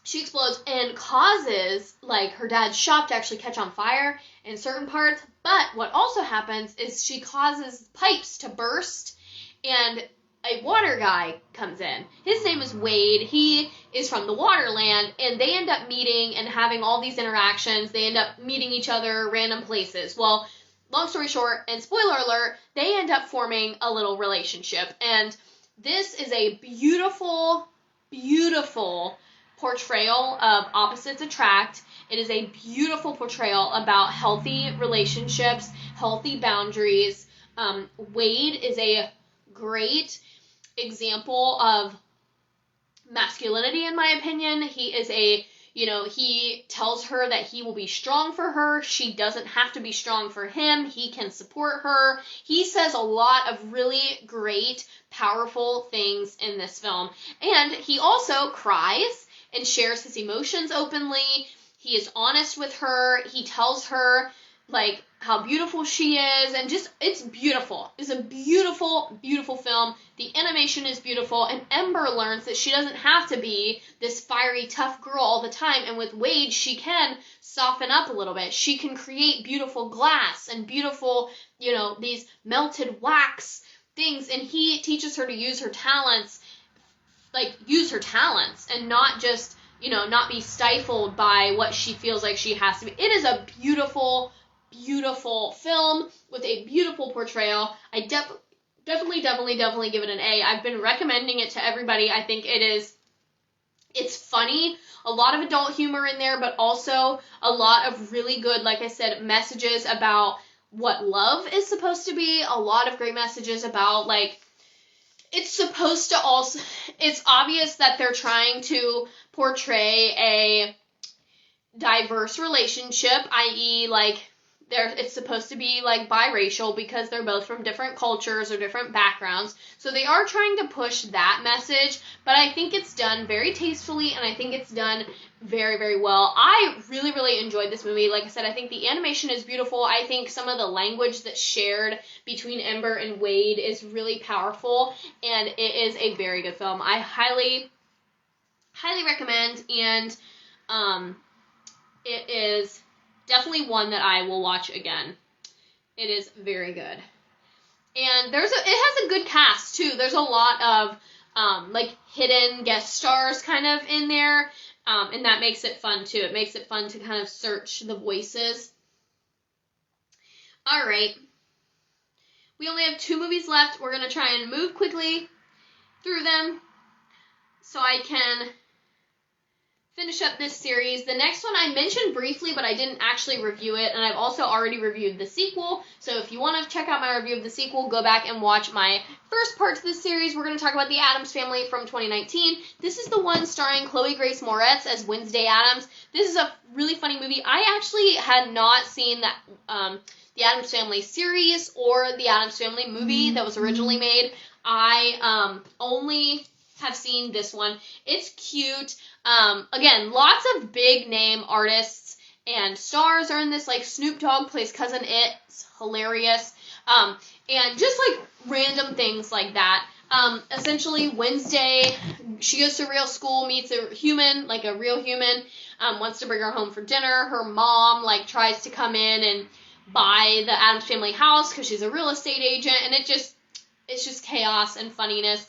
she explodes and causes her dad's shop to actually catch on fire in certain parts. But what also happens is she causes pipes to burst, and a water guy comes in. His name is Wade. He is from the Waterland, and they end up meeting and having all these interactions. They end up meeting each other random places. Well, long story short, and spoiler alert, they end up forming a little relationship. And this is a beautiful, beautiful portrayal of opposites attract. It is a beautiful portrayal about healthy relationships, healthy boundaries. Wade is a great example of masculinity, in my opinion. He is he tells her that he will be strong for her. She doesn't have to be strong for him. He can support her. He says a lot of really great, powerful things in this film. And he also cries and shares his emotions openly. He is honest with her. He tells her how beautiful she is, and just, it's beautiful. It's a beautiful, beautiful film. The animation is beautiful, and Ember learns that she doesn't have to be this fiery, tough girl all the time, and with Wade, she can soften up a little bit. She can create beautiful glass and beautiful, these melted wax things, and he teaches her to use her talents, and not just, not be stifled by what she feels like she has to be. It is a beautiful, beautiful film with a beautiful portrayal. I definitely give it an A. I've been recommending it to everybody. I think it's funny, a lot of adult humor in there, but also a lot of really good, like I said, messages about what love is supposed to be, a lot of great messages about, like, it's obvious that they're trying to portray a diverse relationship, i.e., like, it's supposed to be, like, biracial because they're both from different cultures or different backgrounds. So they are trying to push that message, but I think it's done very tastefully, and I think it's done very, very well. I really, really enjoyed this movie. Like I said, I think the animation is beautiful. I think some of the language that's shared between Ember and Wade is really powerful, and it is a very good film. I highly, highly recommend, and it is definitely one that I will watch again. It is very good. And it has a good cast, too. There's a lot of, like, hidden guest stars kind of in there, and that makes it fun, too. It makes it fun to kind of search the voices. Alright. We only have 2 movies left. We're going to try and move quickly through them so I can finish up this series. The next one I mentioned briefly, but I didn't actually review it, and I've also already reviewed the sequel, so if you want to check out my review of the sequel, go back and watch my first part to this series. We're going to talk about the Addams Family from 2019. This is the one starring Chloe Grace Moretz as Wednesday Addams. This is a really funny movie. I actually had not seen that the Addams Family series or the Addams Family movie that was originally made. I only have seen this one. It's cute. Again, lots of big name artists and stars are in this. Like, Snoop Dogg plays Cousin It's hilarious. And just, like, random things like that. Essentially, Wednesday, she goes to real school, meets a human, like a real human, wants to bring her home for dinner. Her mom, like, tries to come in and buy the Addams Family house because she's a real estate agent, and it's just chaos and funniness.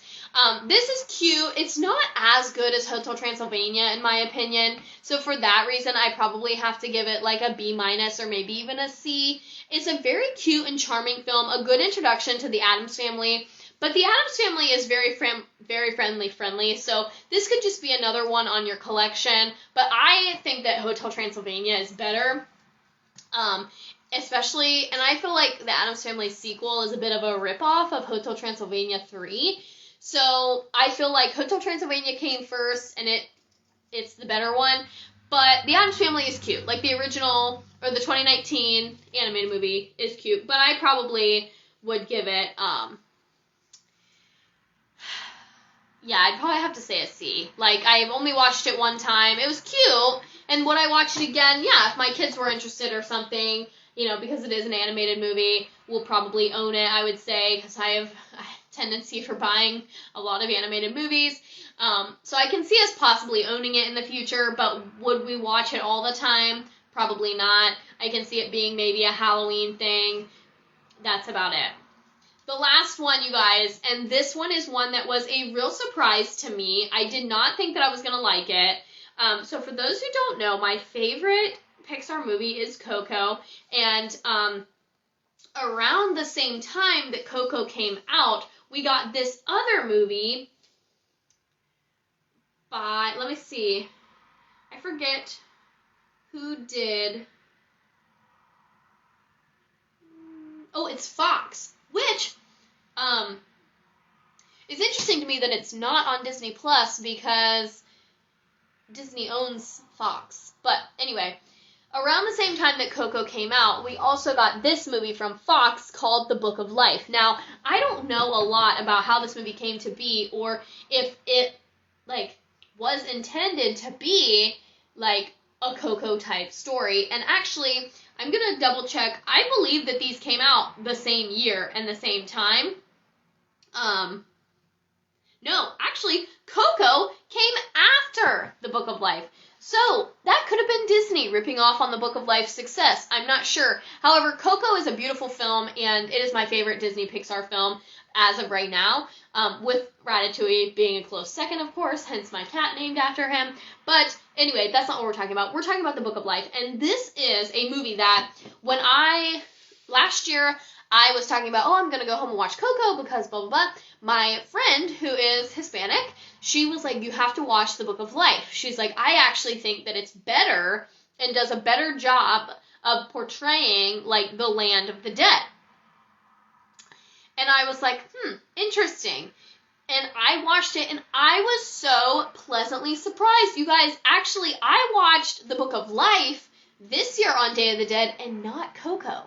This is cute. It's not as good as Hotel Transylvania, in my opinion. So for that reason, I probably have to give it like a B- or maybe even a C. It's a very cute and charming film, a good introduction to the Addams Family. But the Addams Family is very friendly. So this could just be another one on your collection. But I think that Hotel Transylvania is better. Especially, and I feel like the Addams Family sequel is a bit of a ripoff of Hotel Transylvania 3. So I feel like Hotel Transylvania came first, and it's the better one. But the Addams Family is cute. Like, the original, or the 2019 animated movie is cute. But I probably would give it, yeah, I'd probably have to say a C. Like, I've only watched it one time. It was cute. And would I watch it again? Yeah, if my kids were interested or something, you know, because it is an animated movie, we'll probably own it, I would say, because I have a tendency for buying a lot of animated movies. So I can see us possibly owning it in the future, but would we watch it all the time? Probably not. I can see it being maybe a Halloween thing. That's about it. The last one, you guys, and this one is one that was a real surprise to me. I did not think that I was going to like it. So for those who don't know, my favorite Pixar movie is Coco, and around the same time that Coco came out, we got this other movie by, let me see, I forget who did, oh, it's Fox, which is interesting to me that it's not on Disney Plus because Disney owns Fox. But anyway, around the same time that Coco came out, we also got this movie from Fox called The Book of Life. Now, I don't know a lot about how this movie came to be, or if it, like, was intended to be, like, a Coco type story. And actually, I'm going to double check. I believe that these came out the same year and the same time. No, actually, Coco came after The Book of Life. So, that could have been Disney ripping off on The Book of Life's success. I'm not sure. However, Coco is a beautiful film, and it is my favorite Disney Pixar film. as of right now, with Ratatouille being a close second, of course, hence my cat named after him. But anyway, that's not what we're talking about. We're talking about The Book of Life, and this is a movie that last year, I was talking about, I'm going to go home and watch Coco because blah, blah, blah. My friend, who is Hispanic, she was like, you have to watch The Book of Life. She's like, I actually think that it's better and does a better job of portraying, like, the land of the dead. And I was like, interesting. And I watched it, and I was so pleasantly surprised. You guys, actually, I watched The Book of Life this year on Day of the Dead and not Coco.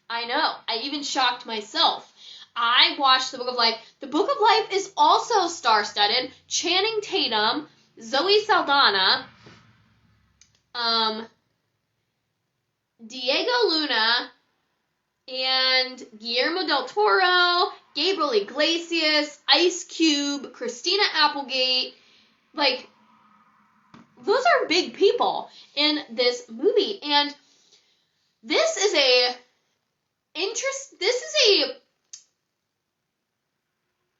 I know. I even shocked myself. I watched The Book of Life. The Book of Life is also star-studded. Channing Tatum, Zoe Saldana, Diego Luna, and Guillermo del Toro, Gabriel Iglesias, Ice Cube, Christina Applegate. Like, those are big people in this movie. And this is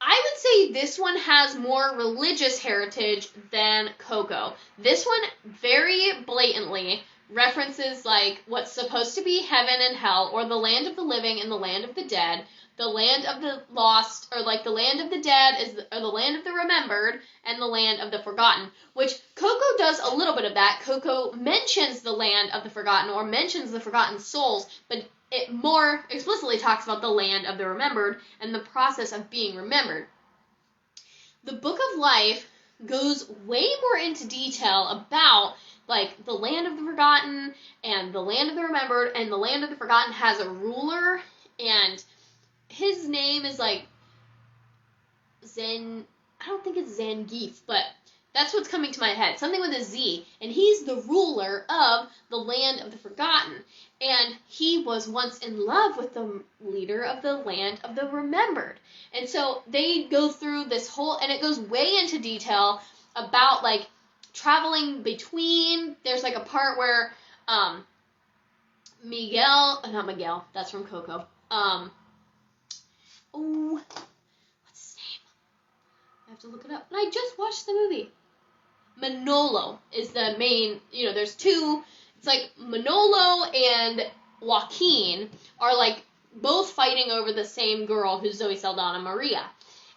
I would say this one has more religious heritage than Coco. This one very blatantly references, like, what's supposed to be heaven and hell, or the land of the living and the land of the dead. The land of the lost, or like the land of the dead, or the land of the remembered, and the land of the forgotten, which Coco does a little bit of that. Coco mentions the land of the forgotten, or mentions the forgotten souls, but it more explicitly talks about the land of the remembered and the process of being remembered. The Book of Life goes way more into detail about, like, the land of the forgotten and the land of the remembered, and the land of the forgotten has a ruler, and his name is, like, I don't think it's Zangief, but that's what's coming to my head. Something with a Z. And he's the ruler of the land of the forgotten. And he was once in love with the leader of the land of the remembered. And so they go through this whole, and it goes way into detail about, like, traveling between. There's, like, a part where not Miguel, that's from Coco. What's his name? I have to look it up. And I just watched the movie. Manolo is the main, there's two. It's like Manolo and Joaquin are, like, both fighting over the same girl, who's Zoe Saldana, Maria.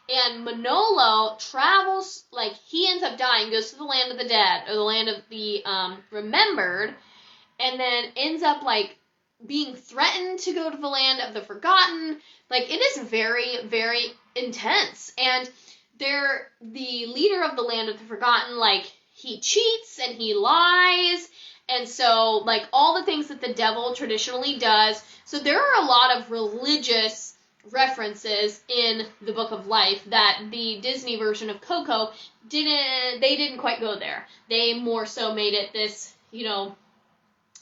And Manolo travels, like, he ends up dying, goes to the land of the dead, or the land of the remembered, and then ends up, like, being threatened to go to the land of the forgotten. Like, it is very, very intense. And the leader of the land of the forgotten, like, he cheats and he lies, and so, like, all the things that the devil traditionally does. So there are a lot of religious references in the Book of Life that the Disney version of Coco didn't quite go there. They more so made it this,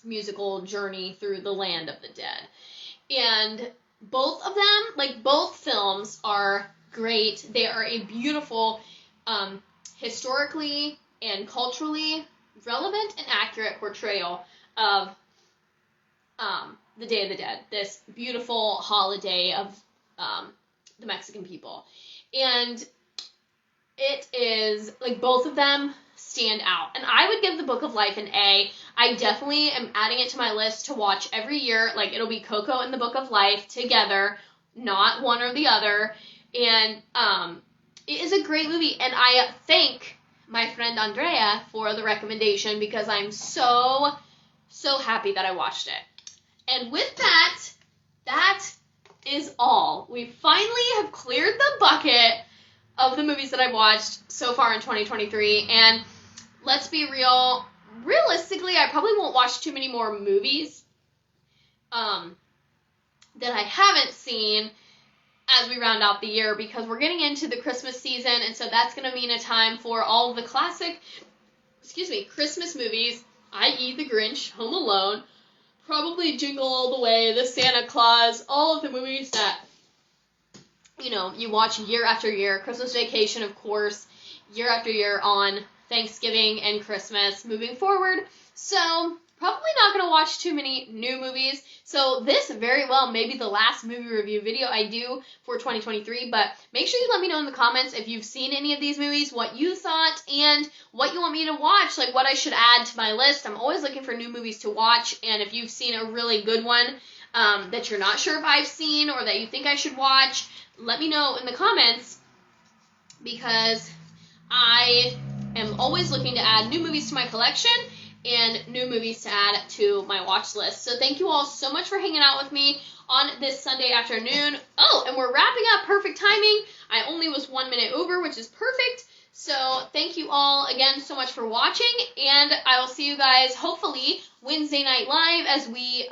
musical journey through the land of the dead. And both of them, like, both films are great. They are a beautiful, historically and culturally relevant and accurate portrayal of the Day of the Dead, this beautiful holiday of the Mexican people. And it is, like, both of them stand out. And I would give the Book of Life an A. I definitely am adding it to my list to watch every year. Like, it'll be Coco and the Book of Life together, not one or the other. And it is a great movie, and I thank my friend Andrea for the recommendation, because I'm so, so happy that I watched it. And with that is all. We finally have cleared the bucket of the movies that I've watched so far in 2023, and let's be real, realistically, I probably won't watch too many more movies that I haven't seen as we round out the year, because we're getting into the Christmas season, and so that's going to mean a time for all of the classic, Christmas movies, i.e. The Grinch, Home Alone, probably Jingle All the Way, The Santa Claus, all of the movies that, you watch year after year. Christmas Vacation, of course, year after year on Thanksgiving and Christmas moving forward. So probably not going to watch too many new movies. So this very well may be the last movie review video I do for 2023, but make sure you let me know in the comments if you've seen any of these movies, what you thought, and what you want me to watch, like what I should add to my list. I'm always looking for new movies to watch, and if you've seen a really good one that you're not sure if I've seen or that you think I should watch, let me know in the comments, because I am always looking to add new movies to my collection and new movies to add to my watch list. So thank you all so much for hanging out with me on this Sunday afternoon. Oh, and we're wrapping up. Perfect timing. I only was 1 minute over, which is perfect. So thank you all again so much for watching, and I will see you guys hopefully Wednesday night live as we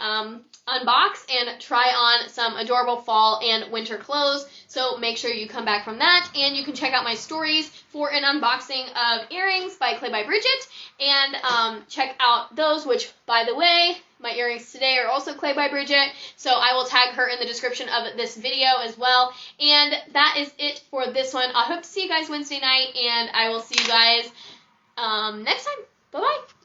unbox and try on some adorable fall and winter clothes. So make sure you come back from that, and you can check out my stories for an unboxing of earrings by Clay by Bridget, and check out those, which, by the way, my earrings today are also Clay by Bridget, so I will tag her in the description of this video as well. And that is it for this one. I hope to see you guys Wednesday night, and I will see you guys next time. Bye-bye.